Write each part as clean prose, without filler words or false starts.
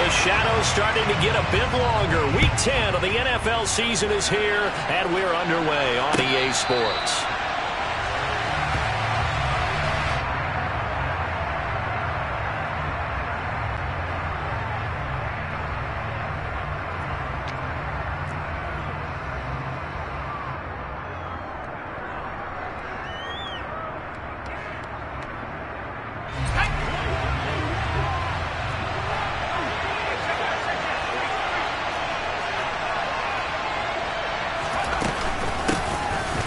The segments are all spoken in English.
the shadows starting to get a bit longer. Week 10 of the NFL season is here, and we're underway on EA Sports.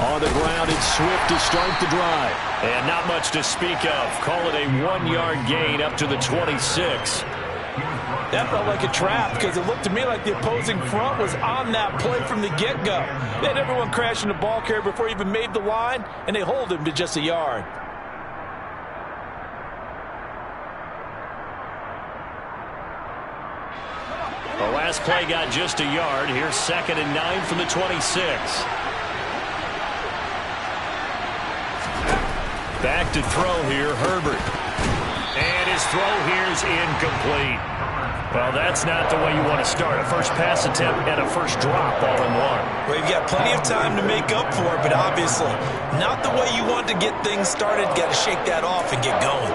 On the ground, it's Swift to start the drive. And not much to speak of. Call it a 1-yard gain up to the 26. That felt like a trap because it looked to me like the opposing front was on that play from the get-go. They had everyone crashing the ball carrier before he even made the line, and they hold him to just a yard. The last play got just a yard. Here's 2nd and 9 from the 26. Back to throw here, Herbert. And his throw here is incomplete. Well, that's not the way you want to start. A first pass attempt and a first drop all in one. Well, you've got plenty of time to make up for it, but obviously not the way you want to get things started. Got to shake that off and get going.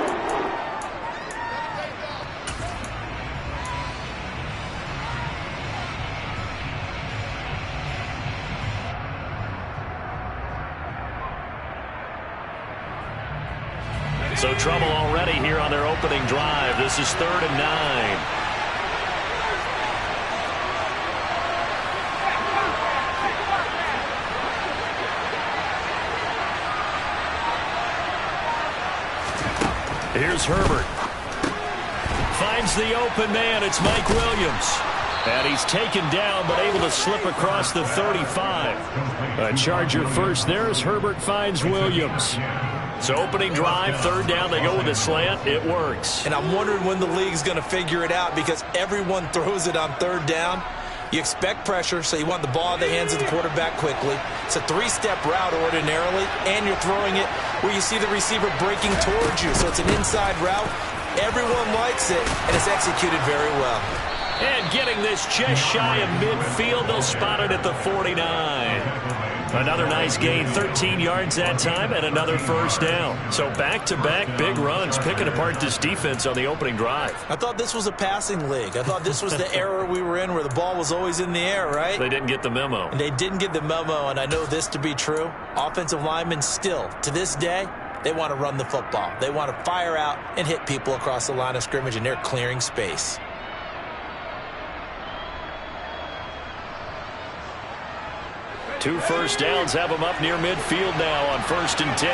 So trouble already here on their opening drive. This is 3rd and 9. Here's Herbert. Finds the open man. It's Mike Williams. And he's taken down but able to slip across the 35. A Charger first there as Herbert finds Williams. So opening drive, 3rd down, they go with a slant. It works. And I'm wondering when the league's going to figure it out because everyone throws it on 3rd down. You expect pressure, so you want the ball in the hands of the quarterback quickly. It's a 3-step route ordinarily, and you're throwing it where you see the receiver breaking towards you. So it's an inside route. Everyone likes it, and it's executed very well. And getting this just shy of midfield, they'll spot it at the 49. Another nice gain, 13 yards that time, and another first down. So back-to-back big runs, picking apart this defense on the opening drive. I thought this was a passing league. I thought this was the era we were in where the ball was always in the air, right? They didn't get the memo. And they didn't get the memo, and I know this to be true. Offensive linemen still, to this day, they want to run the football. They want to fire out and hit people across the line of scrimmage, and they're clearing space. Two first downs have them up near midfield now on 1st and 10.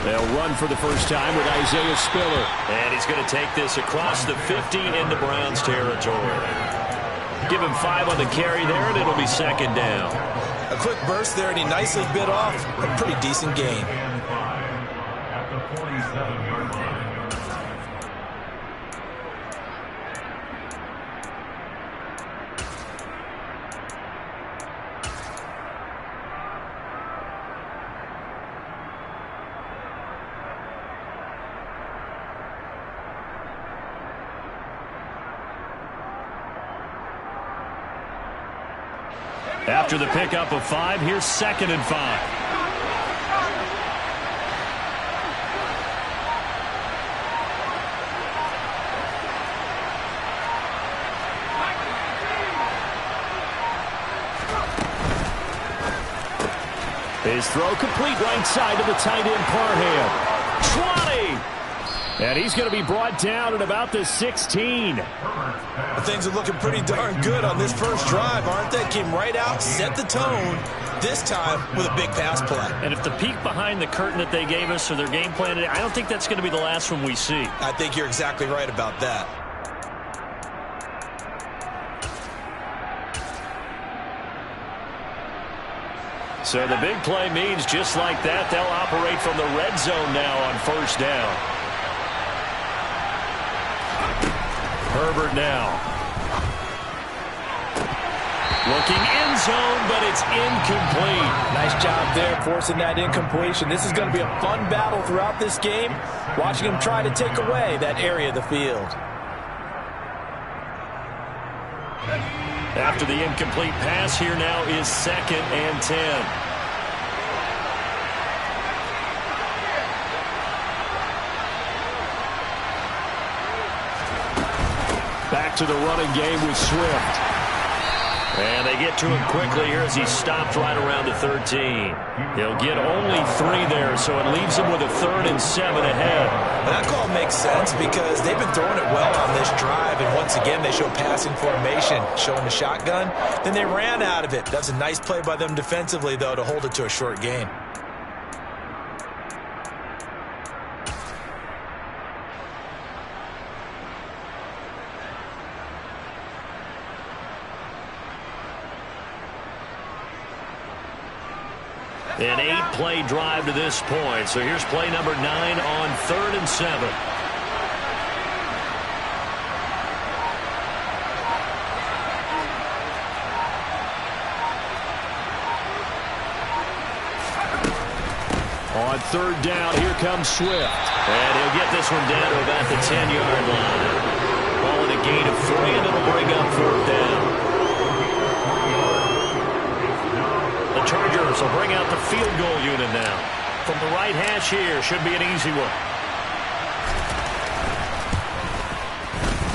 They'll run for the first time with Isaiah Spiller. And he's going to take this across the 50 into Browns territory. Give him 5 on the carry there, and it'll be 2nd down. A quick burst there, and he nicely bit off a pretty decent gain. After the pickup of 5, here's 2nd and 5. His throw complete right side to the tight end Parham. 20! And he's going to be brought down at about the 16. Things are looking pretty darn good on this first drive, aren't they? Came right out, set the tone, this time with a big pass play. And if the peek behind the curtain that they gave us or their game plan, I don't think that's going to be the last one we see. I think you're exactly right about that. So the big play means just like that, they'll operate from the red zone now on 1st down. Herbert now. Looking end zone, but it's incomplete. Nice job there forcing that incompletion. This is going to be a fun battle throughout this game, watching him try to take away that area of the field. After the incomplete pass, here now is 2nd and 10. Back to the running game with Swift. And they get to him quickly here as he stopped right around the 13. He'll get only 3 there, so it leaves him with a 3rd and 7 ahead. That call makes sense because they've been throwing it well on this drive, and once again they show passing formation, showing the shotgun. Then they ran out of it. That's a nice play by them defensively, though, to hold it to a short gain. An 8-play drive to this point. So here's play number 9 on 3rd and 7. On 3rd down, here comes Swift. And he'll get this one down to about the 10-yard line. Ball in a gain of 3, and it'll bring up 4th down. The Chargers will bring out the field goal unit now. From the right hash here, should be an easy one.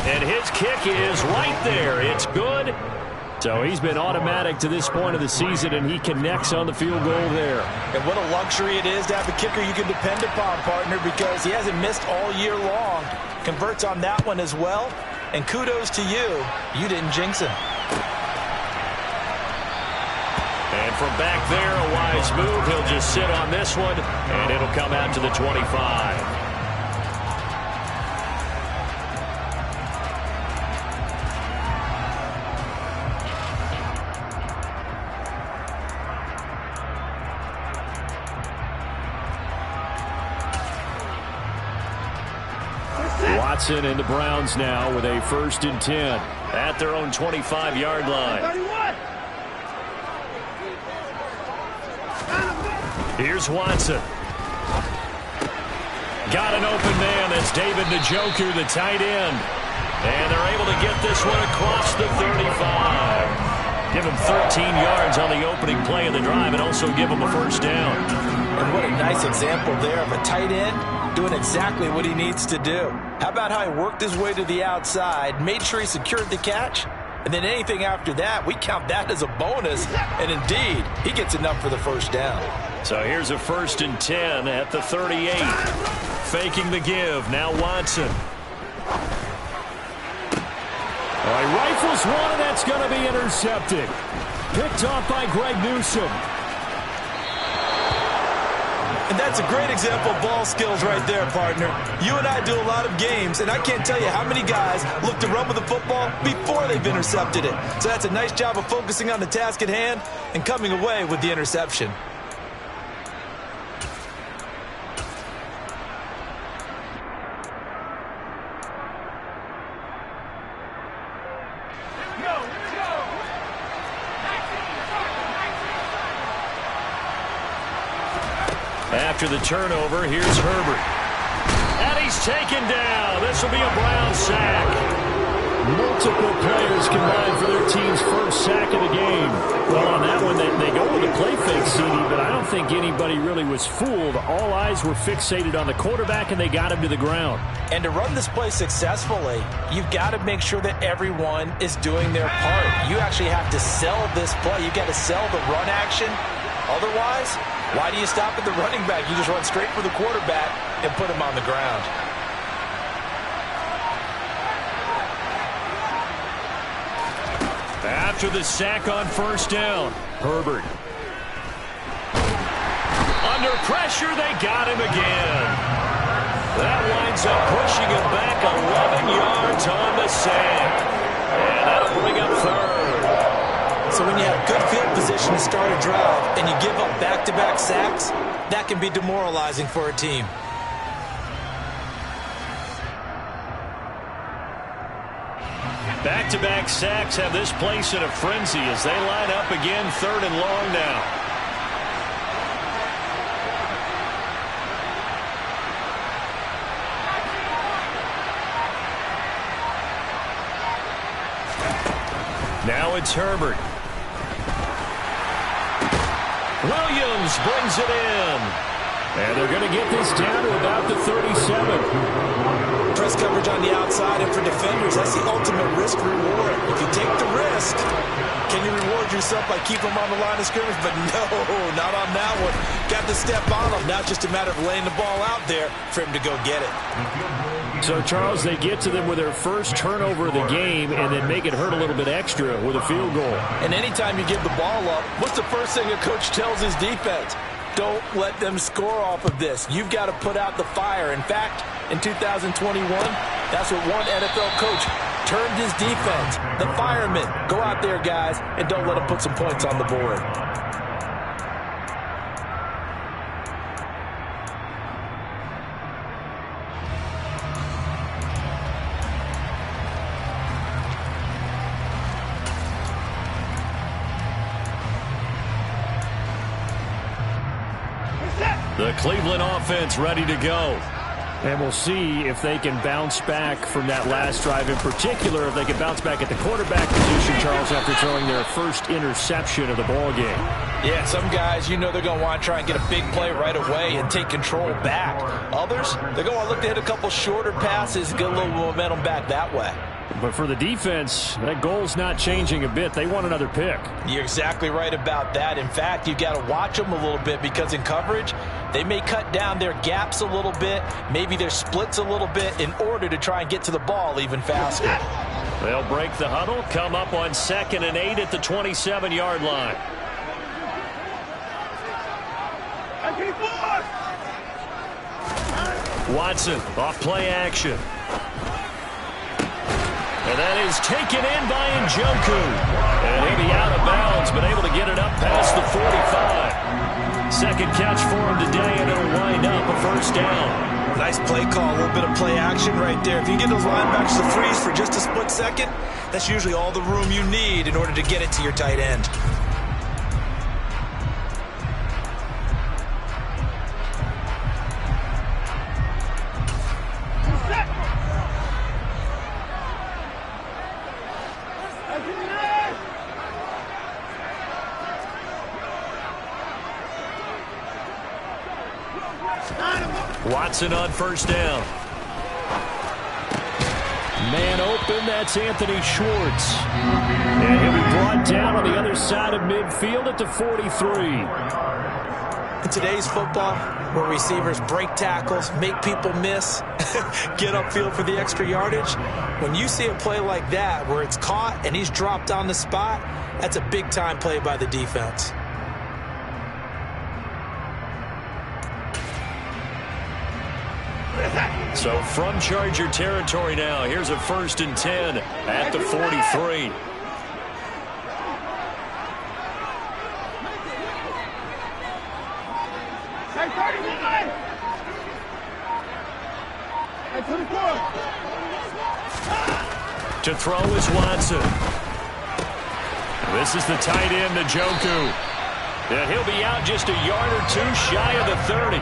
And his kick is right there. It's good. So he's been automatic to this point of the season, and he connects on the field goal there. And what a luxury it is to have a kicker you can depend upon, partner, because he hasn't missed all year long. Converts on that one as well. And kudos to you. You didn't jinx him. And from back there, a wise move. He'll just sit on this one, and it'll come out to the 25. Watson and the Browns now with a 1st and 10 at their own 25-yard line. Here's Watson. Got an open man. That's David Njoku, the tight end. And they're able to get this one across the 35. Give him 13 yards on the opening play of the drive and also give him a 1st down. And what a nice example there of a tight end doing exactly what he needs to do. How about how he worked his way to the outside, made sure he secured the catch, and then anything after that, we count that as a bonus. And indeed, he gets enough for the 1st down. So here's a 1st and 10 at the 38. Faking the give. Now Watson. All right, rifles one, and that's going to be intercepted. Picked off by Greg Newsome. And that's a great example of ball skills right there, partner. You and I do a lot of games, and I can't tell you how many guys look to run with the football before they've intercepted it. So that's a nice job of focusing on the task at hand and coming away with the interception. After the turnover, here's Herbert. And he's taken down. This will be a Brown sack. Multiple players combined for their team's 1st sack of the game. Well, on that one, they go with the play fake, CD, but I don't think anybody really was fooled. All eyes were fixated on the quarterback, and they got him to the ground. And to run this play successfully, you've got to make sure that everyone is doing their part. You actually have to sell this play. You've got to sell the run action. Otherwise, why do you stop at the running back? You just run straight for the quarterback and put him on the ground. After the sack on 1st down, Herbert. Under pressure, they got him again. That winds up pushing him back 11 yards on the sack. And that'll bring up 3rd. So when you have good field position to start a drive and you give up back-to-back sacks, that can be demoralizing for a team. Back-to-back sacks have this place in a frenzy as they line up again, 3rd and long now. Now it's Herbert. Williams brings it in. And they're going to get this down to about the 37. Press coverage on the outside, and for defenders, that's the ultimate risk-reward. If you take the risk, can you reward yourself by keeping them on the line of scrimmage? But no, not on that one. Got to step on them. Now it's just a matter of laying the ball out there for him to go get it. So, Charles, they get to them with their first turnover of the game and then make it hurt a little bit extra with a field goal. And anytime you give the ball up, what's the first thing a coach tells his defense? Don't let them score off of this. You've got to put out the fire. In fact, in 2021, that's what one NFL coach termed his defense. The firemen. Go out there, guys, and don't let them put some points on the board. The Cleveland offense ready to go. And we'll see if they can bounce back from that last drive, in particular if they can bounce back at the quarterback position, Charles, after throwing their first interception of the ball game. Yeah, some guys, you know they're going to want to try and get a big play right away and take control back. Others, they're going to want to look to hit a couple shorter passes, get a little momentum back that way. But for the defense, that goal's not changing a bit. They want another pick. You're exactly right about that. In fact, you've got to watch them a little bit because in coverage, they may cut down their gaps a little bit, maybe their splits a little bit in order to try and get to the ball even faster. They'll break the huddle, come up on 2nd and 8 at the 27-yard line. Watson off play action. And that is taken in by Njoku. And he'll be out of bounds, but able to get it up past the 45. Second catch for him today, and it'll wind up a first down. Nice play call, a little bit of play action right there. If you get those linebackers to freeze for just a split second, that's usually all the room you need in order to get it to your tight end. Watson on first down. Man open, that's Anthony Schwartz. And he'll be brought down on the other side of midfield at the 43. In today's football, where receivers break tackles, make people miss, get upfield for the extra yardage, when you see a play like that where it's caught and he's dropped on the spot, that's a big-time play by the defense. So from Charger territory now, here's a 1st and 10 at the 43. To throw is Watson. This is the tight end, Njoku. And he'll be out just a yard or two shy of the 30.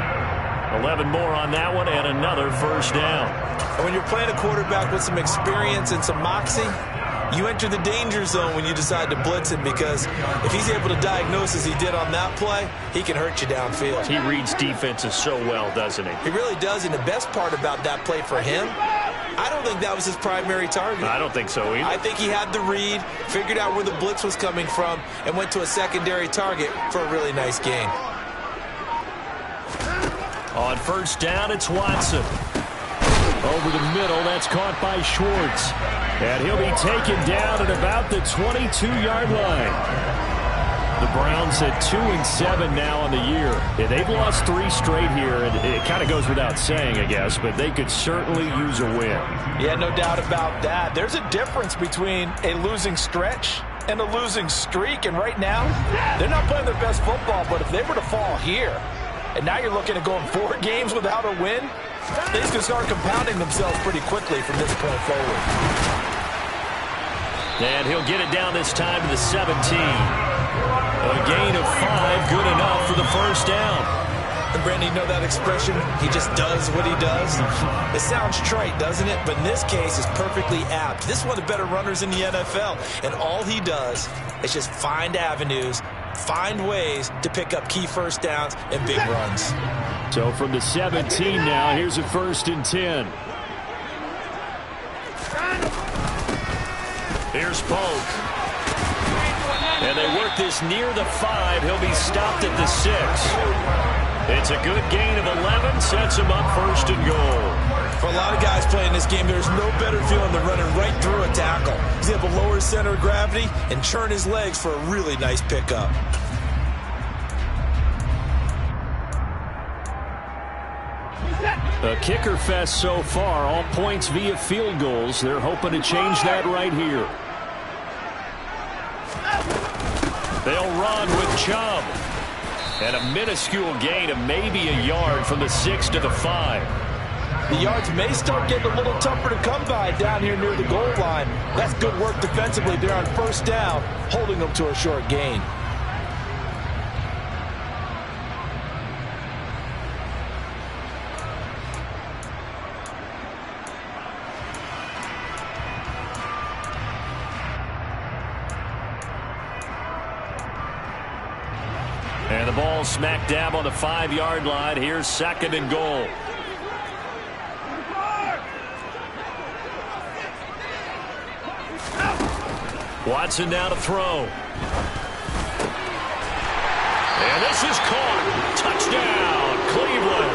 11 more on that one, and another first down. And when you're playing a quarterback with some experience and some moxie, you enter the danger zone when you decide to blitz him, because if he's able to diagnose as he did on that play, he can hurt you downfield. He reads defenses so well, doesn't he? He really does, and the best part about that play for him, I don't think that was his primary target. I don't think so either. I think he had the read, figured out where the blitz was coming from, and went to a secondary target for a really nice gain. On first down, it's Watson. Over the middle, that's caught by Schwartz. And he'll be taken down at about the 22-yard line. The Browns at 2-7 now on the year. Yeah, they've lost 3 straight here, and it kind of goes without saying, I guess, but they could certainly use a win. Yeah, no doubt about that. There's a difference between a losing stretch and a losing streak, and right now, they're not playing their best football, but if they were to fall here, and now you're looking at going 4 games without a win, things can start compounding themselves pretty quickly from this point forward. And he'll get it down this time to the 17. A gain of 5, good enough for the first down. And Brandon, you know that expression? He just does what he does. It sounds trite, doesn't it? But in this case, it's perfectly apt. This is one of the better runners in the NFL. And all he does is just find avenues, find ways to pick up key first downs and big runs. So from the 17 now, here's a 1st and 10. Here's Polk. And they work this near the 5. He'll be stopped at the 6. It's a good gain of 11. Sets him up 1st and goal. For a lot of guys playing this game, there's no better feeling than running right through a tackle. He's able to lower his center of gravity and churn his legs for a really nice pickup. A kicker fest so far. All points via field goals. They're hoping to change that right here. They'll run with Chubb. And a minuscule gain of maybe a yard from the 6 to the 5. The yards may start getting a little tougher to come by down here near the goal line. That's good work defensively there on 1st down, holding them to a short gain. And the ball smack dab on the 5-yard line. Here's 2nd and goal. Watson now to throw. And this is caught. Touchdown, Cleveland.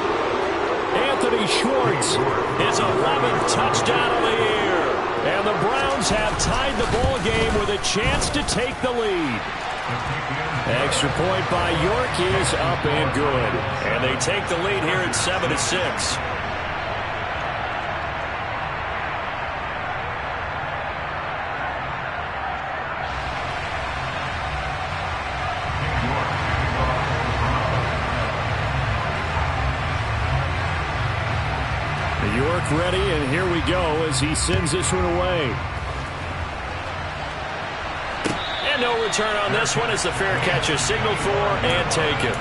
Anthony Schwartz, his 11th touchdown of the year. And the Browns have tied the ball game with a chance to take the lead. Extra point by York is up and good. And they take the lead here at 7-6. York ready, and here we go as he sends this one away. And no return on this one as the fair catch is signaled for and taken.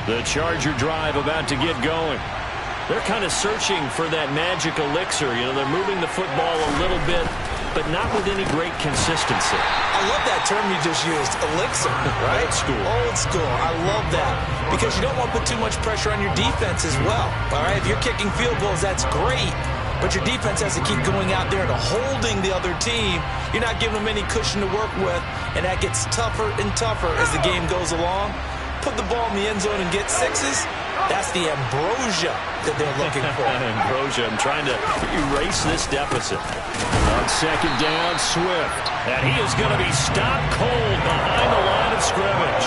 The Charger drive about to get going. They're kind of searching for that magic elixir. You know, they're moving the football a little bit, but not with any great consistency. I love that term you just used, elixir, right? Old school. Old school. I love that because you don't want to put too much pressure on your defense as well. All right, if you're kicking field goals, that's great, but your defense has to keep going out there and holding the other team. You're not giving them any cushion to work with, and that gets tougher and tougher as the game goes along. Put the ball in the end zone and get 6s. That's the ambrosia that they're looking for. Ambrosia, I'm trying to erase this deficit. On 2nd down, Swift. And he is going to be stopped cold behind the line of scrimmage.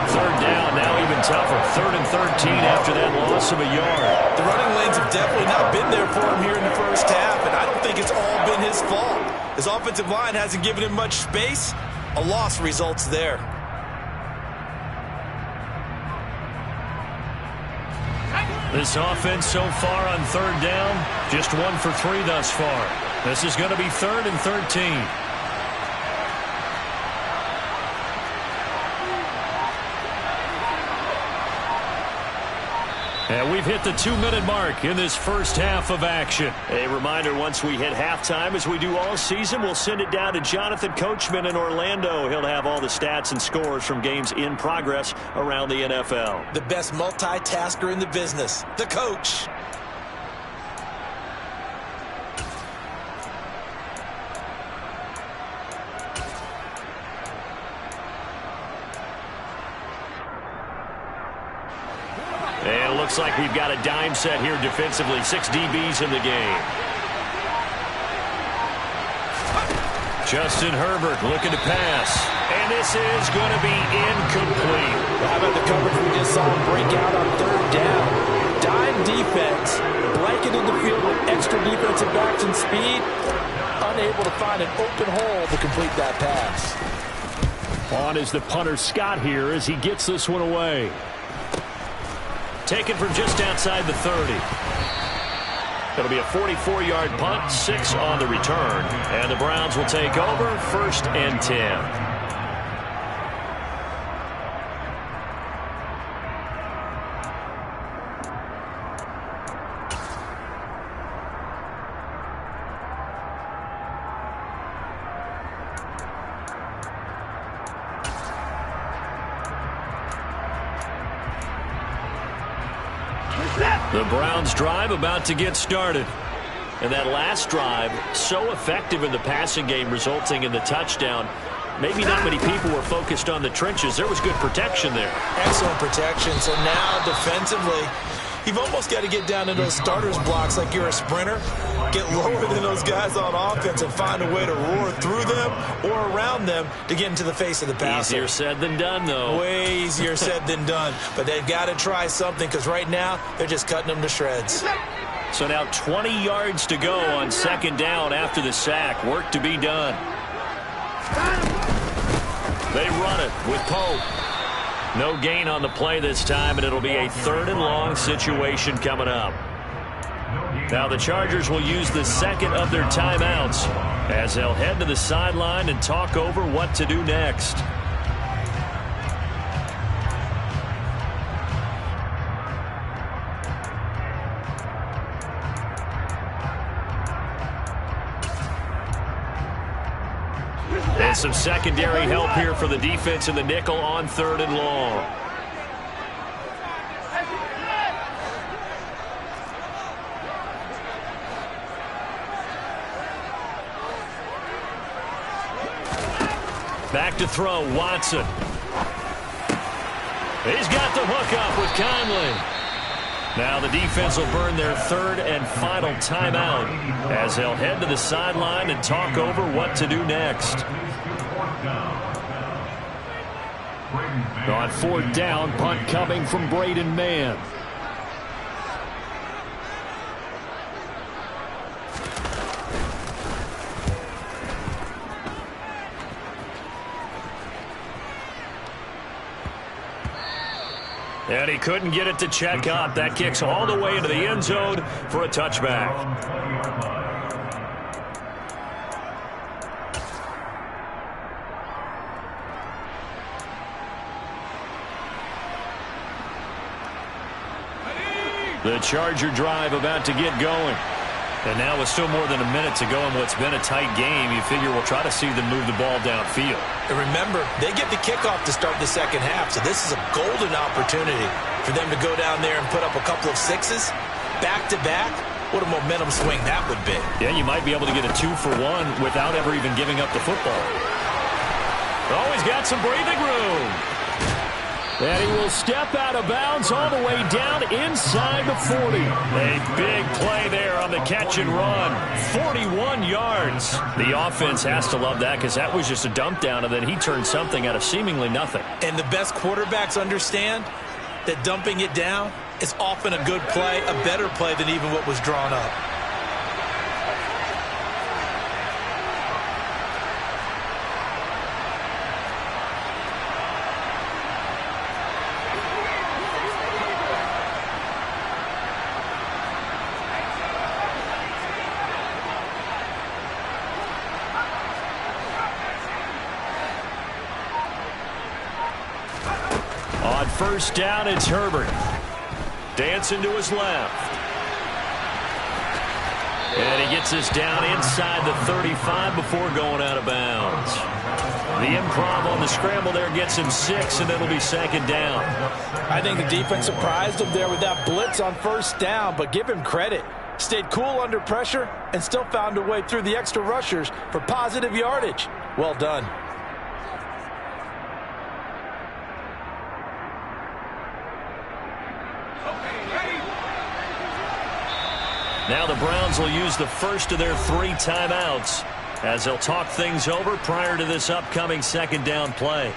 3rd down, now even tougher. 3rd and 13 after that loss of a yard. The running lanes have definitely not been there for him here in the first half, and I don't think it's all been his fault. His offensive line hasn't given him much space. A loss results there. This offense so far on 3rd down, just 1 for 3 thus far. This is going to be 3rd and 13. And we've hit the 2-minute mark in this first half of action. A reminder, once we hit halftime, as we do all season, we'll send it down to Jonathan Coachman in Orlando. He'll have all the stats and scores from games in progress around the NFL. The best multitasker in the business, the coach. And it looks like we've got a dime set here defensively. 6 DBs in the game. Justin Herbert looking to pass. And this is going to be incomplete. How about the coverage we just saw him break out on 3rd down? Dime defense, blanketed the field with extra defensive backs and speed, unable to find an open hole to complete that pass. On is the punter Scott here as he gets this one away. Taken from just outside the 30. It'll be a 44-yard punt, 6 on the return. And the Browns will take over, 1st and 10. The Browns drive about to get started. And that last drive, so effective in the passing game, resulting in the touchdown. Maybe not many people were focused on the trenches. There was good protection there. Excellent protection. So now defensively, you've almost got to get down to those starters blocks like you're a sprinter. Get lower than those guys on offense and find a way to roar through them or around them to get into the face of the passer. Easier said than done, though. Way easier said than done. But they've got to try something because right now they're just cutting them to shreds. So now 20 yards to go on 2nd down after the sack. Work to be done. They run it with Pope. No gain on the play this time, and it'll be a 3rd and long situation coming up. Now the Chargers will use the 2nd of their timeouts as they'll head to the sideline and talk over what to do next. And some secondary help here for the defense in the nickel on 3rd and long. Back to throw, Watson. He's got the hook up with Conley. Now the defense will burn their 3rd and final timeout as they'll head to the sideline and talk over what to do next. On 4th down, punt coming from Braden Mann. And he couldn't get it to check up. That kicks all the way into the end zone for a touchback. The Charger drive about to get going. And now with still more than a minute to go in what's been a tight game, you figure we'll try to see them move the ball downfield. And remember, they get the kickoff to start the 2nd half, so this is a golden opportunity for them to go down there and put up a couple of 6s back-to-back. What a momentum swing that would be. Yeah, you might be able to get a 2-for-1 without ever even giving up the football. Oh, he's got some breathing room. And he will step out of bounds all the way down inside the 40. A big play there on the catch and run. 41 yards. The offense has to love that because that was just a dump down, and then he turned something out of seemingly nothing. And the best quarterbacks understand that dumping it down is often a good play, a better play than even what was drawn up. On 1st down, it's Herbert. Dancing to his left. And he gets us down inside the 35 before going out of bounds. The improv on the scramble there gets him 6, and it'll be 2nd down. I think the defense surprised him there with that blitz on 1st down, but give him credit. Stayed cool under pressure and still found a way through the extra rushers for positive yardage. Well done. Now the Browns will use the 1st of their 3 timeouts as they'll talk things over prior to this upcoming 2nd down play.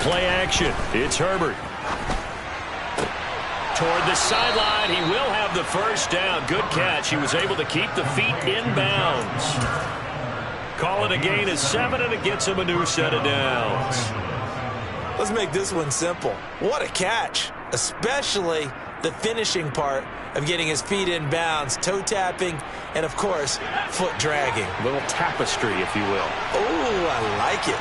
play action. It's Herbert. Toward the sideline, he will have the first down. Good catch. He was able to keep the feet in bounds. Call it a gain of 7, and it gets him a new set of downs. Let's make this one simple. What a catch, especially the finishing part of getting his feet in bounds, toe tapping, and of course, foot dragging. A little tapestry, if you will. Oh, I like it.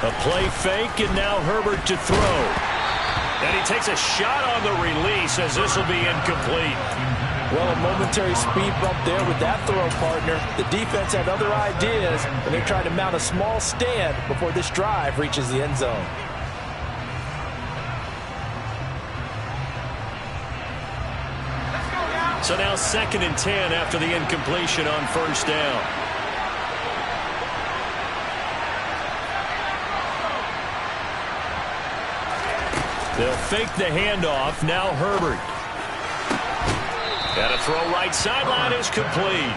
A play fake, and now Herbert to throw. And he takes a shot on the release as this will be incomplete. Well, a momentary speed bump there with that throw, partner. The defense had other ideas, and they're trying to mount a small stand before this drive reaches the end zone. So now 2nd and 10 after the incompletion on first down. They'll fake the handoff. Now Herbert. And a throw right sideline is complete.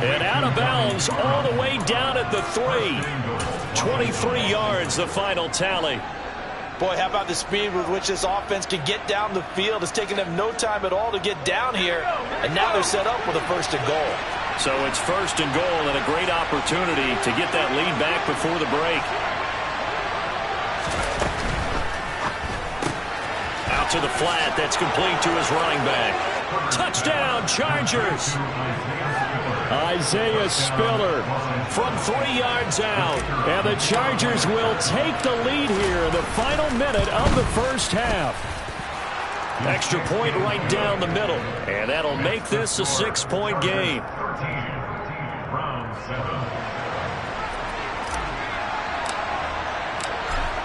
And out of bounds all the way down at the 3. 23 yards, the final tally. Boy, how about the speed with which this offense can get down the field? It's taken them no time at all to get down here. And now they're set up with a 1st and goal. So it's 1st and goal and a great opportunity to get that lead back before the break. Out to the flat. That's complete to his running back. Touchdown, Chargers. Isaiah Spiller from 3 yards out. And the Chargers will take the lead here in the final minute of the first half. Extra point right down the middle. And that'll make this a 6-point game.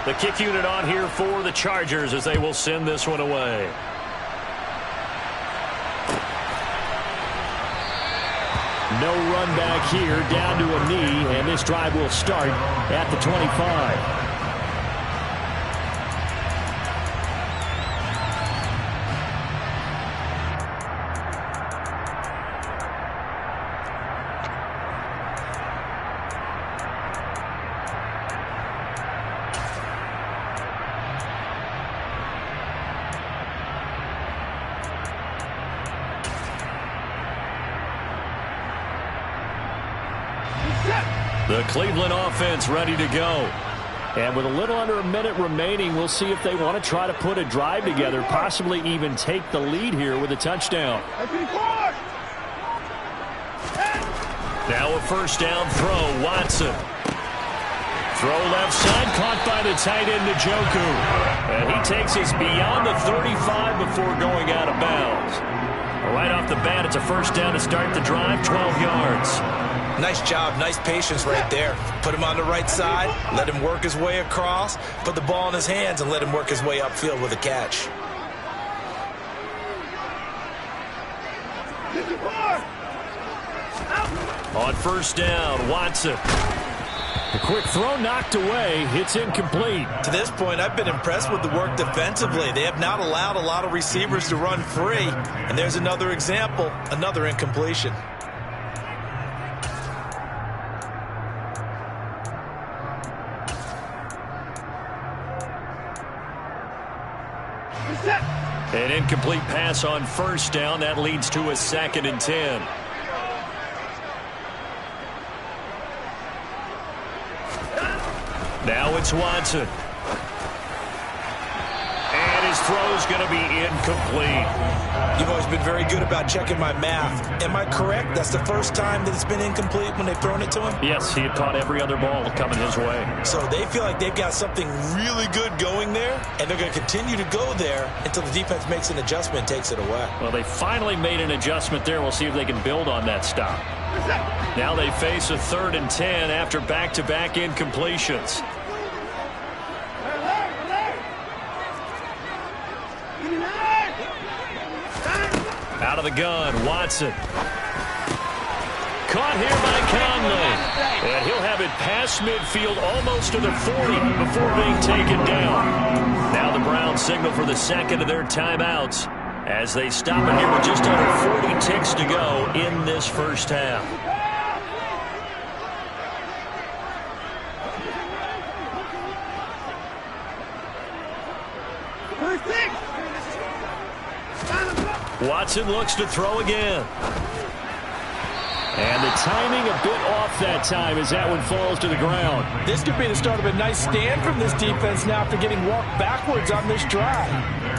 The kick unit on here for the Chargers as they will send this one away. No run back here, down to a knee, and this drive will start at the 25. The Cleveland offense ready to go. And with a little under a minute remaining, we'll see if they want to try to put a drive together, possibly even take the lead here with a touchdown. Now a first down throw, Watson. Throw left side, caught by the tight end, Njoku. And he takes us beyond the 35 before going out of bounds. Right off the bat, it's a first down to start the drive, 12 yards. Nice job, nice patience right there. Put him on the right side, let him work his way across, put the ball in his hands, and let him work his way upfield with a catch. On first down, Watson. A quick throw knocked away. It's incomplete. To this point, I've been impressed with the work defensively. They have not allowed a lot of receivers to run free. And there's another example, another incompletion. An incomplete pass on first down. That leads to a 2nd and 10. Now it's Watson. And his throw is going to be incomplete. You've always been very good about checking my math. Am I correct? That's the first time that it's been incomplete when they've thrown it to him? Yes, he had caught every other ball coming his way. So they feel like they've got something really good going there, and they're going to continue to go there until the defense makes an adjustment and takes it away. Well, they finally made an adjustment there. We'll see if they can build on that stop. Now they face a 3rd and 10 after back-to-back incompletions. Out of the gun, Watson. Caught here by Conley. And he'll have it past midfield almost to the 40 before being taken down. Now the Browns signal for the 2nd of their timeouts. as they stop it here with just under 40 ticks to go in this first half. Watson looks to throw again. And the timing a bit off that time as that one falls to the ground. This could be the start of a nice stand from this defense now after getting walked backwards on this drive.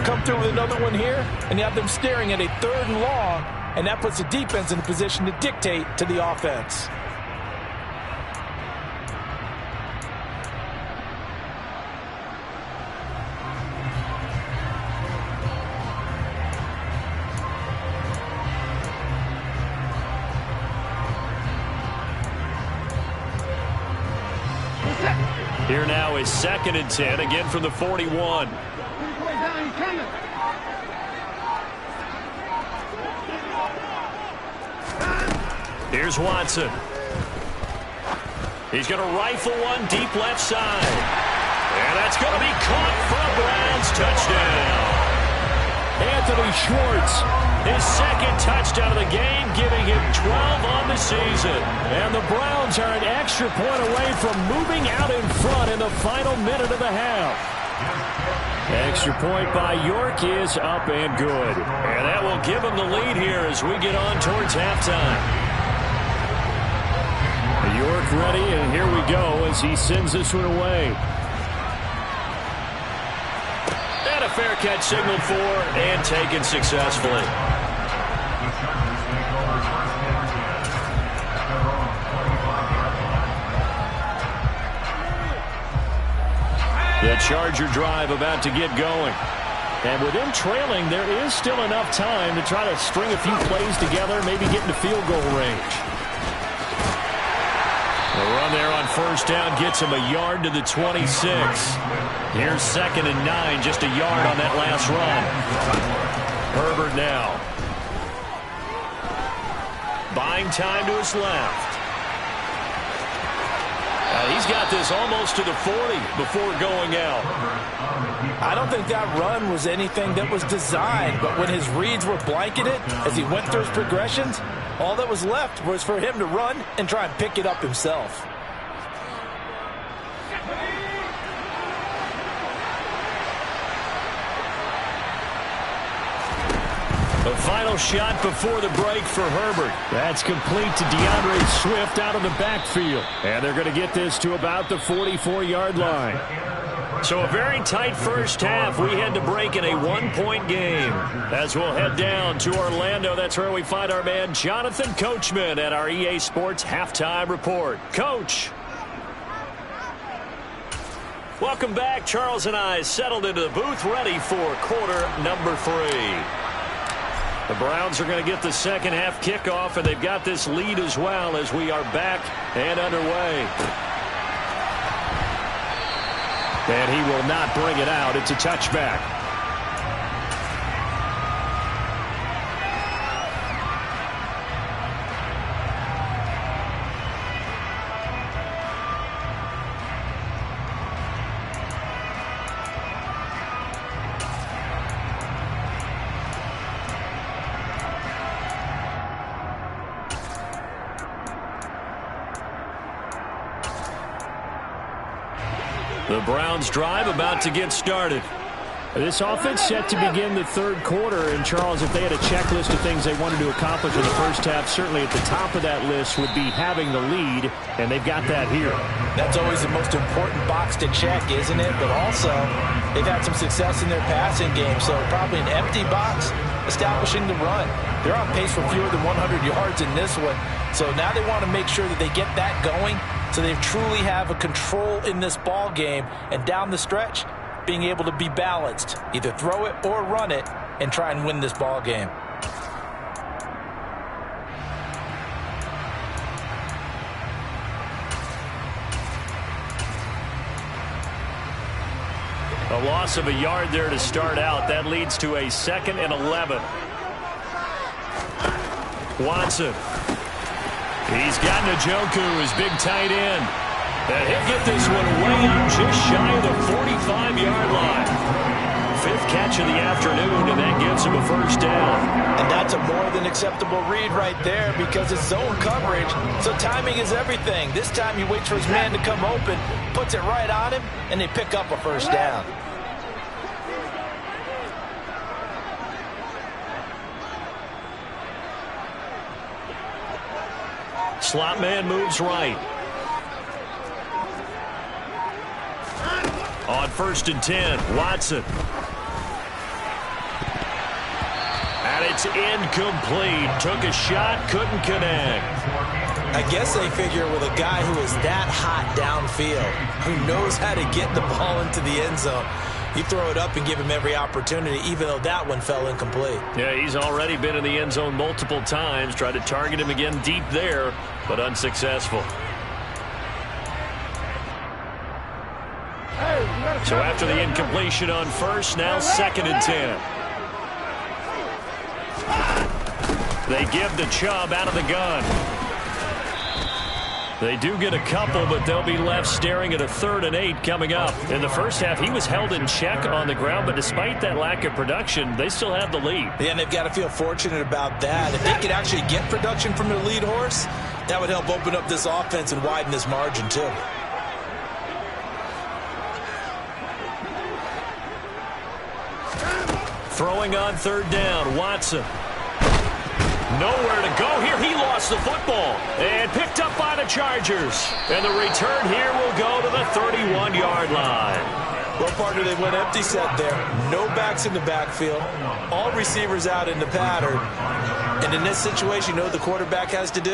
Come through with another one here, and you have them staring at a 3rd and long, and that puts the defense in a position to dictate to the offense. Here now is 2nd and 10, again from the 41. Here's Watson. He's going to rifle one deep left side. And that's going to be caught for a Browns touchdown. Anthony Schwartz, his 2nd touchdown of the game, giving him 12 on the season. And the Browns are an extra point away from moving out in front in the final minute of the half. Extra point by York is up and good. And that will give him the lead here as we get on towards halftime. York ready, and here we go as he sends this one away. And a fair catch signaled for and taken successfully. The Charger drive about to get going. And with them trailing, there is still enough time to try to string a few plays together, maybe get into field goal range. The run there on 1st down gets him a yard to the 26. Here's 2nd and 9, just a yard on that last run. Herbert now. Buying time to his left. He's got this almost to the 40 before going out. I don't think that run was anything that was designed, but when his reads were blanketed as he went through his progressions, all that was left was for him to run and try and pick it up himself. The final shot before the break for Herbert. That's complete to DeAndre Swift out of the backfield. And they're going to get this to about the 44-yard line. So a very tight first half. We had to break in a 1-point game. As we'll head down to Orlando, that's where we find our man Jonathan Coachman at our EA Sports Halftime Report. Coach. Welcome back. Charles and I settled into the booth ready for quarter number 3. The Browns are going to get the second half kickoff, and they've got this lead as well as we are back and underway. And he will not bring it out. It's a touchback. The Browns drive about to get started. This offense set to begin the third quarter. And, Charles, if they had a checklist of things they wanted to accomplish in the first half, certainly at the top of that list would be having the lead, and they've got that here. That's always the most important box to check, isn't it? But also, they've had some success in their passing game, so probably an empty box establishing the run. They're on pace for fewer than 100 yards in this one, so now they want to make sure that they get that going so they truly have a control in this ball game, and down the stretch, being able to be balanced, either throw it or run it, and try and win this ball game. A loss of a yard there to start out. That leads to a 2nd and 11. Watson. He's got Njoku, his big tight end. And he'll get this one way out just shy of the 45-yard line. fifth catch of the afternoon, and that gives him a first down. And that's a more than acceptable read right there because it's zone coverage, so timing is everything. This time he waits for his man to come open, puts it right on him, and they pick up a first down. Slot man moves right. On 1st and 10, Watson. And it's incomplete. Took a shot, couldn't connect. I guess they figure with a guy who is that hot downfield, who knows how to get the ball into the end zone, you throw it up and give him every opportunity, even though that one fell incomplete. Yeah, he's already been in the end zone multiple times. Tried to target him again deep there, but unsuccessful. So after the incompletion on 1st, now 2nd and 10. They give the Chubb out of the gun. They do get a couple, but they'll be left staring at a 3rd and 8 coming up. In the first half, he was held in check on the ground, but despite that lack of production, they still have the lead. Yeah, and they've got to feel fortunate about that. If they could actually get production from their lead horse, that would help open up this offense and widen this margin, too. Throwing on 3rd down, Watson. Nowhere to go here. He lost the football and picked up by the Chargers. And the return here will go to the 31-yard line. Well, partner, they went empty set there. No backs in the backfield. All receivers out in the pattern. And in this situation, you know what the quarterback has to do?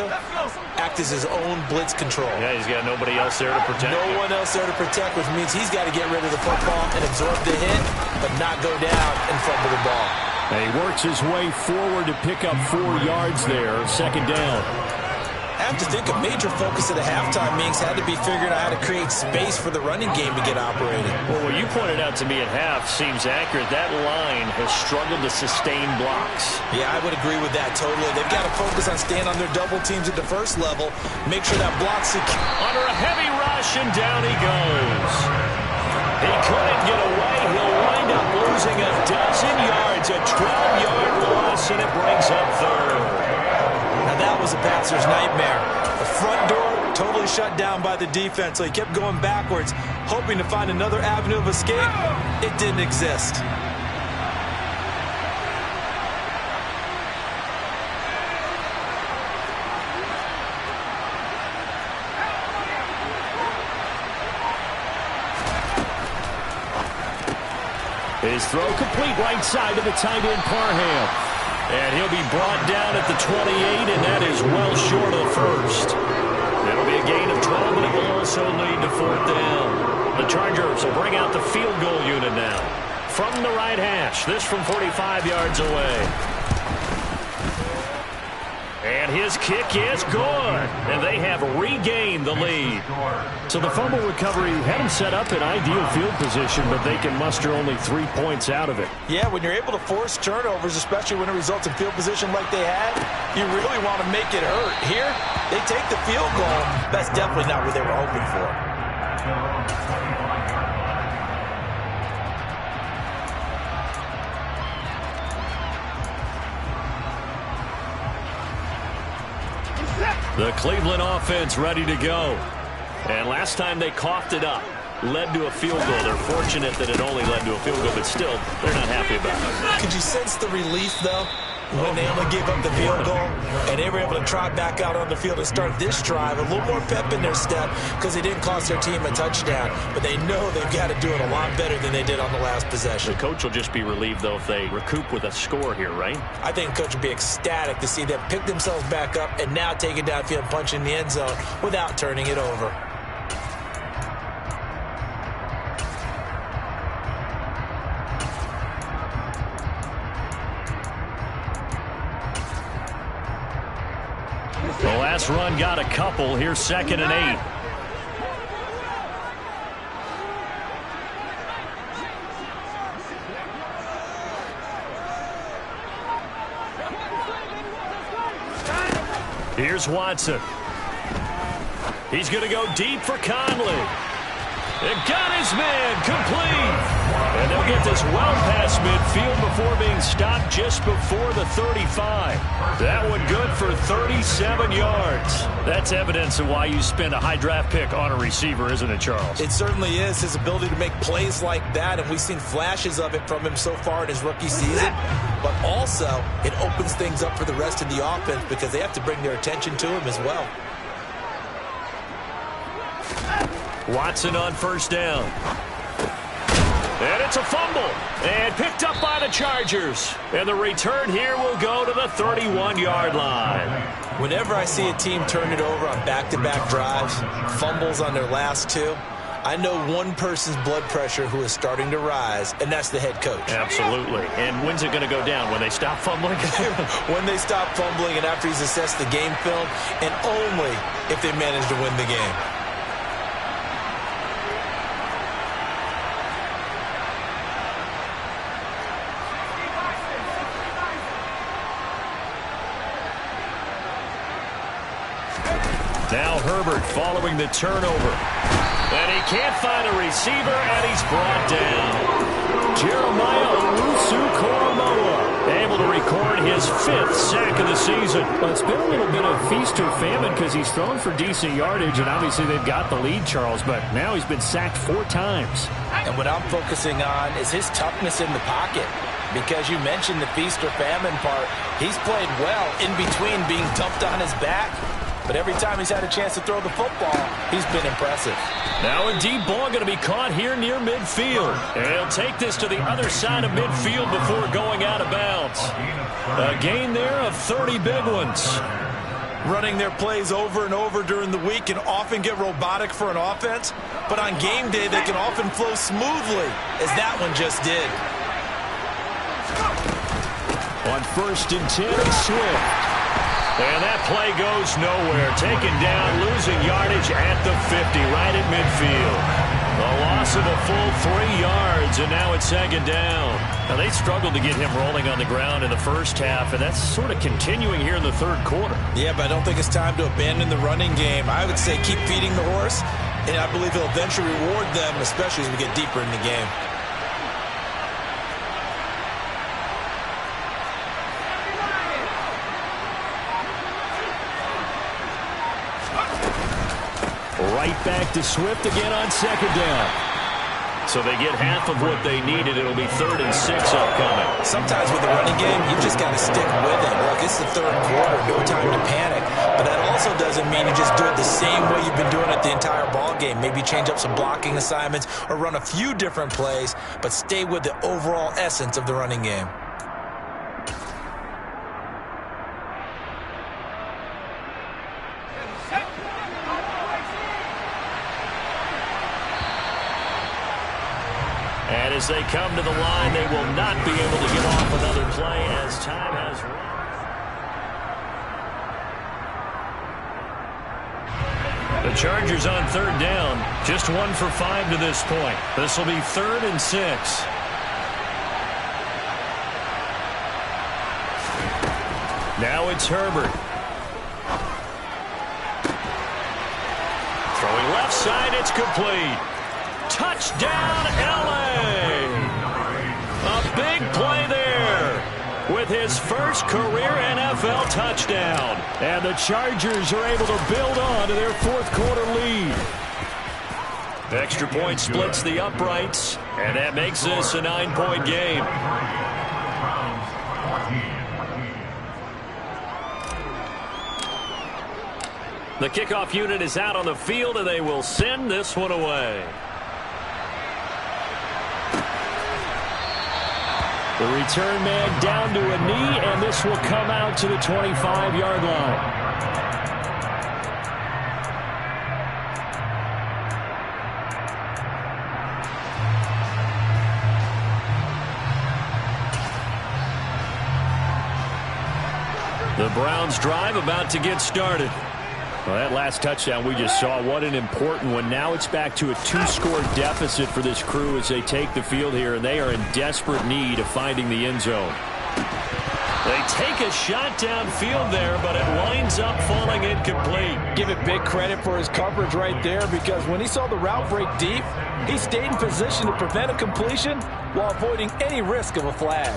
Act as his own blitz control. Yeah, he's got nobody else there to protect. No one else there to protect, which means he's got to get rid of the football and absorb the hit, but not go down and fumble the ball. And he works his way forward to pick up 4 yards there. 2nd down. I have to think a major focus of the halftime meetings had to be figuring out how to create space for the running game to get operating. Well, what you pointed out to me at half seems accurate. That line has struggled to sustain blocks. Yeah, I would agree with that totally. They've got to focus on staying on their double teams at the first level. Make sure that block's secure. Under a heavy rush, and down he goes. He couldn't get away. He'll wind up losing a dozen yards, a 12-yard loss, and it brings up 3rd. Now that was a passer's nightmare. The front door totally shut down by the defense, so he kept going backwards, hoping to find another avenue of escape. It didn't exist. His throw complete right side to the tight end, Parham. And he'll be brought down at the 28, and that is well short of the 1st. It'll be a gain of 12, but it will also lead to 4th down. The Chargers will bring out the field goal unit now. From the right hash, this from 45 yards away. And his kick is good. And they have regained the lead. So the fumble recovery had them set up in ideal field position, but they can muster only 3 points out of it. Yeah, when you're able to force turnovers, especially when it results in field position like they had, you really want to make it hurt. Here, they take the field goal. That's definitely not what they were hoping for. The Cleveland offense ready to go. And last time they coughed it up, led to a field goal. They're fortunate that it only led to a field goal, but still, they're not happy about it. Could you sense the relief, though, when they only gave up the field goal and they were able to trot back out on the field and start this drive? A little more pep in their step because they didn't cost their team a touchdown, but they know they've got to do it a lot better than they did on the last possession. The coach will just be relieved, though, if they recoup with a score here, right? I think the coach will be ecstatic to see them pick themselves back up and now take it downfield and punch in the end zone without turning it over. The last run got a couple. Here's 2nd and 8. Here's Watson. He's going to go deep for Conley. And got his man complete. And they'll get this well past midfield before being stopped just before the 35. That one good for 37 yards. That's evidence of why you spend a high draft pick on a receiver, isn't it, Charles? It certainly is. His ability to make plays like that, and we've seen flashes of it from him so far in his rookie season. But also, it opens things up for the rest of the offense because they have to bring their attention to him as well. Watson on first down. And it's a fumble. And picked up by the Chargers. And the return here will go to the 31-yard line. Whenever I see a team turn it over on back-to-back drives, fumbles on their last two, I know one person's blood pressure who is starting to rise, and that's the head coach. Absolutely. And when's it going to go down? When they stop fumbling? When they stop fumbling and after he's assessed the game film, and only if they manage to win the game. Now Herbert following the turnover. And he can't find a receiver, and he's brought down. Jeremiah Owusu-Koramoah able to record his 5th sack of the season. Well, it's been a little bit of feast or famine because he's thrown for decent yardage, and obviously they've got the lead, Charles, but now he's been sacked 4 times. And what I'm focusing on is his toughness in the pocket. Because you mentioned the feast or famine part. He's played well in between being dumped on his back. But every time he's had a chance to throw the football, he's been impressive. Now a deep ball going to be caught here near midfield. And he'll take this to the other side of midfield before going out of bounds. A gain there of 30 big ones. Running their plays over and over during the week can often get robotic for an offense. But on game day, they can often flow smoothly, as that one just did. On 1st and 10, Swift. And that play goes nowhere. Taken down, losing yardage at the 50, right at midfield. A loss of a full 3 yards, and now it's 2nd down. Now, they struggled to get him rolling on the ground in the first half, and that's sort of continuing here in the 3rd quarter. Yeah, but I don't think it's time to abandon the running game. I would say keep feeding the horse, and I believe he'll eventually reward them, especially as we get deeper in the game. Right back to Swift again on 2nd down. So they get half of what they needed. It'll be 3rd and 6 upcoming. Sometimes with the running game, you just got to stick with it. Look, it's the 3rd quarter. No time to panic. But that also doesn't mean you just do it the same way you've been doing it the entire ball game. Maybe change up some blocking assignments or run a few different plays, but stay with the overall essence of the running game. And as they come to the line, they will not be able to get off another play as time has run. The Chargers on 3rd down, just 1 for 5 to this point. This will be 3rd and 6. Now it's Herbert. Throwing left side, it's complete. Touchdown, L.A. A big play there with his first career NFL touchdown. And the Chargers are able to build on to their 4th quarter lead. Extra point splits the uprights, and that makes this a 9-point game. The kickoff unit is out on the field, and they will send this one away. The return man down to a knee, and this will come out to the 25-yard line. The Browns drive about to get started. Well, that last touchdown we just saw, what an important one. Now it's back to a 2-score deficit for this crew as they take the field here, and they are in desperate need of finding the end zone. They take a shot downfield there, but it winds up falling incomplete. Give it big credit for his coverage right there, because when he saw the route break deep, he stayed in position to prevent a completion while avoiding any risk of a flag.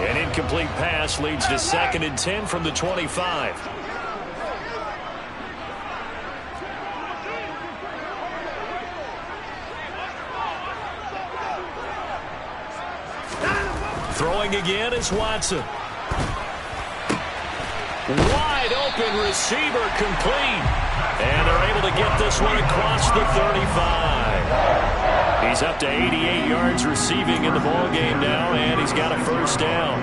An incomplete pass leads to 2nd and 10 from the 25. Throwing again is Watson. Wide open receiver, complete. And they're able to get this one across the 35. He's up to 88 yards receiving in the ballgame now, and he's got a first down.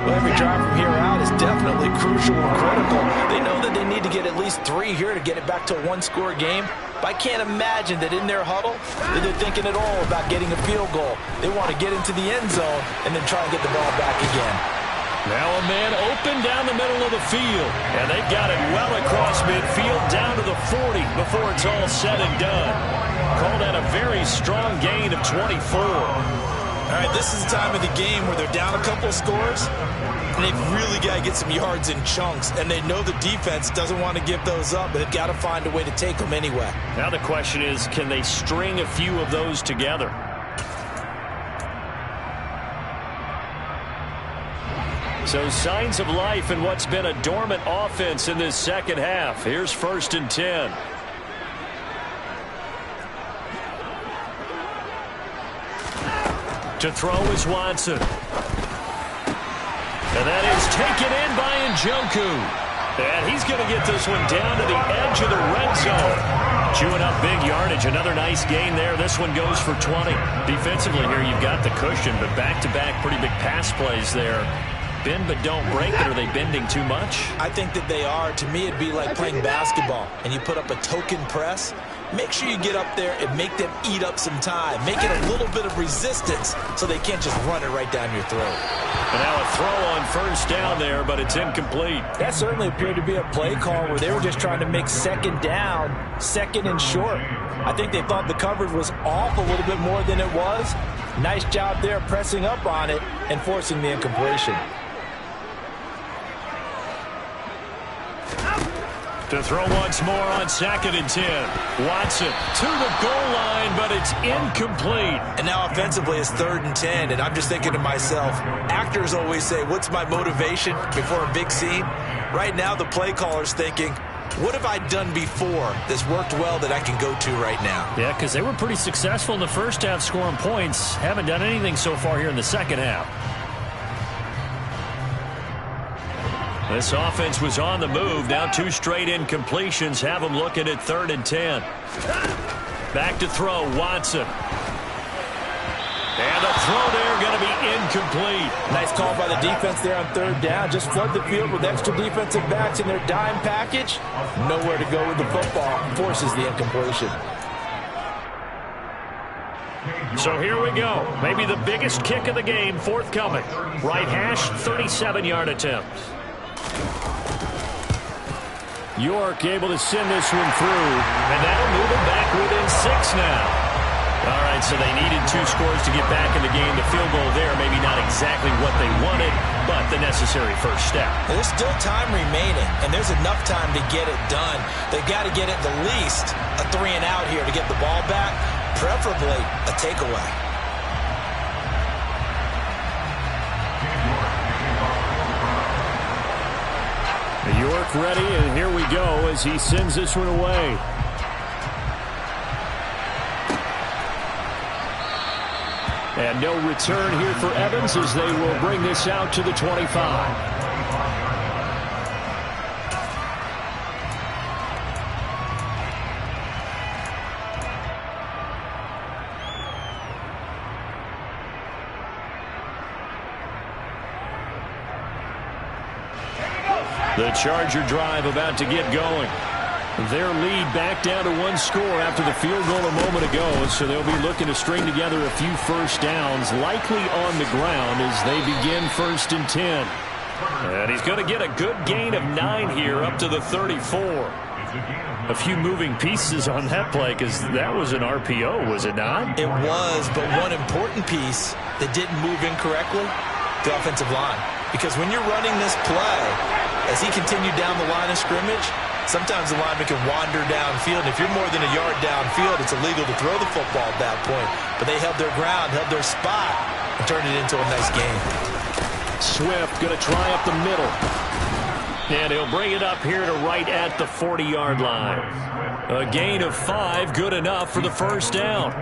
Well, every drive from here out is definitely crucial and critical. They know that they need to get at least 3 here to get it back to a one-score game. But I can't imagine that in their huddle that they're thinking at all about getting a field goal. They want to get into the end zone and then try and get the ball back again. Now a man open down the middle of the field. And they've got it well across midfield down to the 40 before it's all said and done. Called out a very strong gain of 24. All right, this is the time of the game where they're down a couple of scores, and they've really got to get some yards in chunks, and they know the defense doesn't want to give those up, but they've got to find a way to take them anyway. Now the question is, can they string a few of those together? So signs of life in what's been a dormant offense in this second half. Here's 1st and 10. To throw is Watson. And that is taken in by Njoku. And he's going to get this one down to the edge of the red zone. Chewing up big yardage. Another nice gain there. This one goes for 20. Defensively here, you've got the cushion, but back-to-back pretty big pass plays there. Bend but don't break, but are they bending too much? I think that they are. To me, it'd be like playing basketball, and you put up a token press. Make sure you get up there and make them eat up some time. Make it a little bit of resistance so they can't just run it right down your throat. And now a throw on first down there, but it's incomplete. That certainly appeared to be a play call where they were just trying to make 2nd down, 2nd and short. I think they thought the coverage was off a little bit more than it was. Nice job there pressing up on it and forcing the incompletion. To throw once more on 2nd and 10. Watson to the goal line, but it's incomplete. And now offensively it's 3rd and 10, and I'm just thinking to myself, actors always say, what's my motivation before a big scene? Right now the play caller's thinking, what have I done before that's worked well that I can go to right now? Yeah, because they were pretty successful in the first half scoring points. Haven't done anything so far here in the second half. This offense was on the move. Now 2 straight incompletions have them looking at 3rd and 10. Back to throw, Watson. And the throw there going to be incomplete. Nice call by the defense there on 3rd down. Just flood the field with extra defensive backs in their dime package. Nowhere to go with the football. Forces the incompletion. So here we go. Maybe the biggest kick of the game forthcoming. Right hash, 37-yard attempt. York able to send this one through, and that'll move them back within 6 now. All right, so they needed 2 scores to get back in the game. The field goal there, maybe not exactly what they wanted, but the necessary first step. There's still time remaining, and there's enough time to get it done. They've got to get at the least a 3 and out here to get the ball back, preferably a takeaway. York ready, and here we go as he sends this one away. And no return here for Evans as they will bring this out to the 25. The Charger drive about to get going. Their lead back down to 1 score after the field goal a moment ago, so they'll be looking to string together a few first downs, likely on the ground as they begin 1st and 10. And he's going to get a good gain of 9 here up to the 34. A few moving pieces on that play because that was an RPO, was it not? It was, but one important piece that didn't move incorrectly, The offensive line. Because when you're running this play, as he continued down the line of scrimmage, sometimes the lineman can wander downfield. If you're more than a yard downfield, it's illegal to throw the football at that point. But they held their ground, held their spot, and turned it into a nice game. Swift going to try up the middle. And he'll bring it up here to right at the 40-yard line. A gain of 5, good enough for the first down.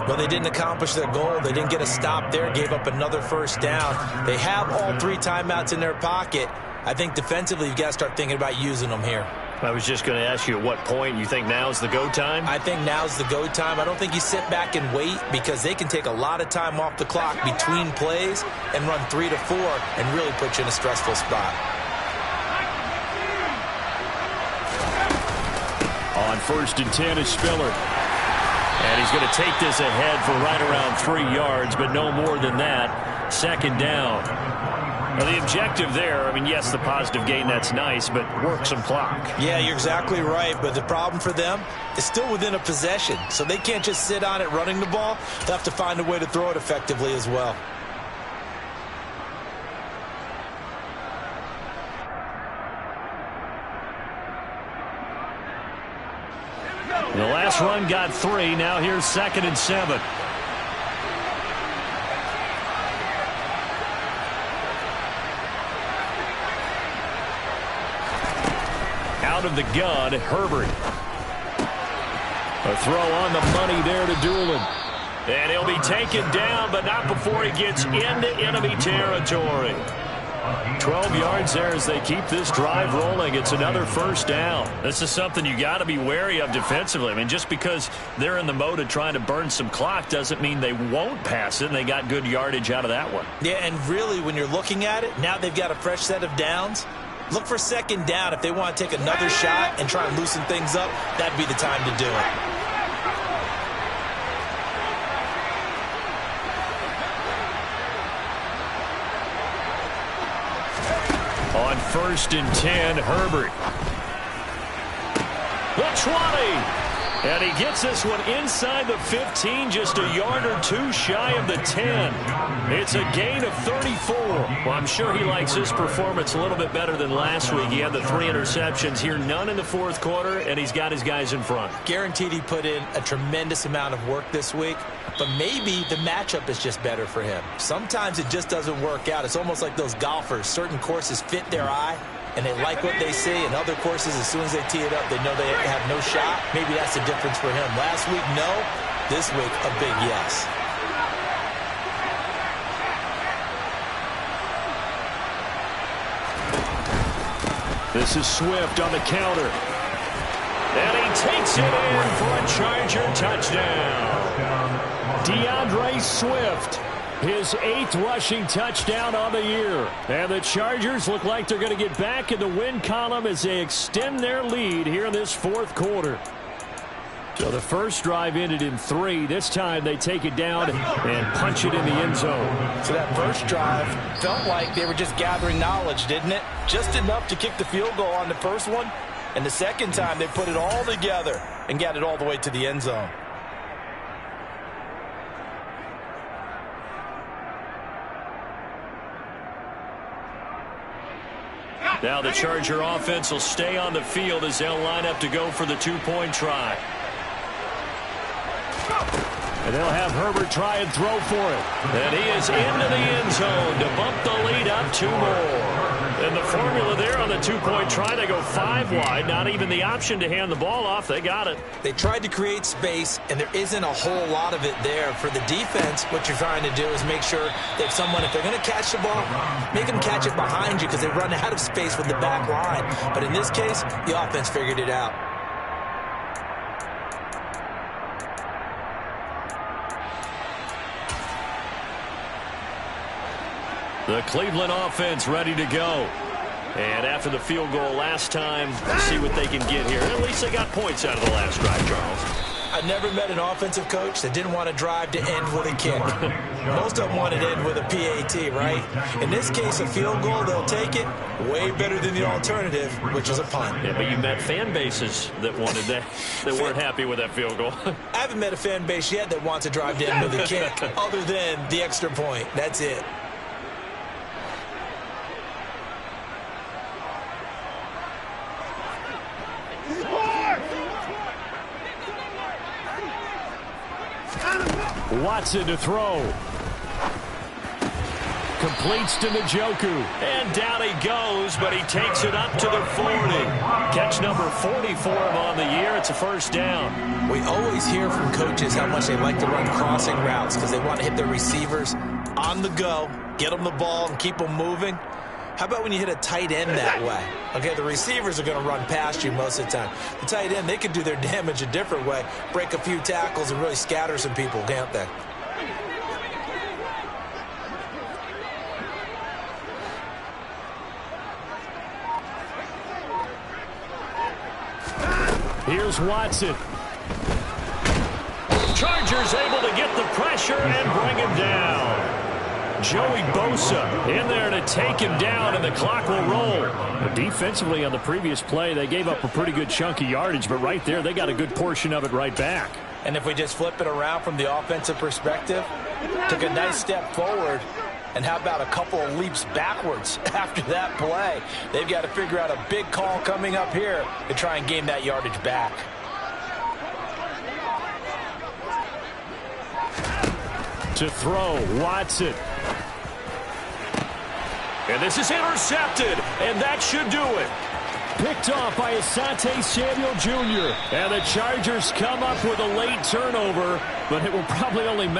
Well, they didn't accomplish their goal. They didn't get a stop there, gave up another first down. They have all 3 timeouts in their pocket. I think defensively you've got to start thinking about using them here. I was just going to ask you at what point you think now's the go time? I think now's the go time. I don't think you sit back and wait because they can take a lot of time off the clock between plays and run 3 to 4 and really put you in a stressful spot. On 1st and 10 is Spiller. And he's going to take this ahead for right around 3 yards, but no more than that. 2nd down. Well, the objective there, I mean, yes, the positive gain, that's nice, but work some clock. Yeah, you're exactly right, but the problem for them is still within a possession, so they can't just sit on it running the ball. They'll have to find a way to throw it effectively as well. The last run got 3. Now here's 2nd and 7. Out of the gun, Herbert. A throw on the money there to Doolin. And he'll be taken down, but not before he gets into enemy territory. 12 yards there as they keep this drive rolling. It's another first down. This is something you got to be wary of defensively. I mean, just because they're in the mode of trying to burn some clock doesn't mean they won't pass it, and they got good yardage out of that one. Yeah, and really, when you're looking at it, now they've got a fresh set of downs. Look for 2nd down. If they want to take another shot and try and loosen things up, that'd be the time to do it. On 1st and 10, Herbert. The 20. And he gets this one inside the 15, just a yard or 2 shy of the 10. It's a gain of 34. Well, I'm sure he likes his performance a little bit better than last week. He had the 3 interceptions here, none in the 4th quarter, and he's got his guys in front. Guaranteed he put in a tremendous amount of work this week, but maybe the matchup is just better for him. Sometimes it just doesn't work out. It's almost like those golfers. Certain courses fit their eye, and they like what they see. And other courses, as soon as they tee it up, they know they have no shot. Maybe that's the difference for him. Last week, no. This week, a big yes. This is Swift on the counter. And he takes it in for a Charger touchdown. DeAndre Swift, his 8th rushing touchdown on the year. And the Chargers look like they're going to get back in the win column as they extend their lead here in this 4th quarter. So the first drive ended in 3. This time they take it down and punch it in the end zone. So that first drive felt like they were just gathering knowledge, didn't it? Just enough to kick the field goal on the first one. And the second time they put it all together and got it all the way to the end zone. Now the Charger offense will stay on the field as they'll line up to go for the 2-point try. And they'll have Herbert try and throw for it. And he is into the end zone to bump the lead up 2 more. And the formula there on the 2-point try, they go 5 wide. Not even the option to hand the ball off. They got it. They tried to create space, and there isn't a whole lot of it there. For the defense, what you're trying to do is make sure that someone, if they're going to catch the ball, make them catch it behind you because they run out of space with the back line. But in this case, the offense figured it out. The Cleveland offense ready to go. And after the field goal last time, let's see what they can get here. At least they got points out of the last drive, Charles. I never met an offensive coach that didn't want to drive to end with a kick. Most of them wanted to end with a PAT, right? In this case, a field goal, they'll take it. Way better than the alternative, which is a punt. Yeah, but you met fan bases that wanted that, that weren't happy with that field goal. I haven't met a fan base yet that wants to drive to end with a kick, other than the extra point. That's it. Watson to throw. Completes to Njoku. And down he goes, but he takes it up to the 40. Catch number 40 for him on the year. It's a first down. We always hear from coaches how much they like to run crossing routes because they want to hit their receivers on the go, get them the ball, and keep them moving. How about when you hit a tight end that way? Okay, the receivers are going to run past you most of the time. The tight end, they can do their damage a different way, break a few tackles, and really scatter some people, can't they? Here's Watson. Chargers able to get the pressure and bring him down. Joey Bosa in there to take him down, and the clock will roll. But defensively on the previous play, they gave up a pretty good chunk of yardage, but right there, they got a good portion of it right back. And if we just flip it around from the offensive perspective, took a nice step forward, and how about a couple of leaps backwards after that play? They've got to figure out a big call coming up here to try and gain that yardage back. To throw, Watson. And this is intercepted, and that should do it. Picked off by Asante Samuel Jr. And the Chargers come up with a late turnover, but it will probably only matter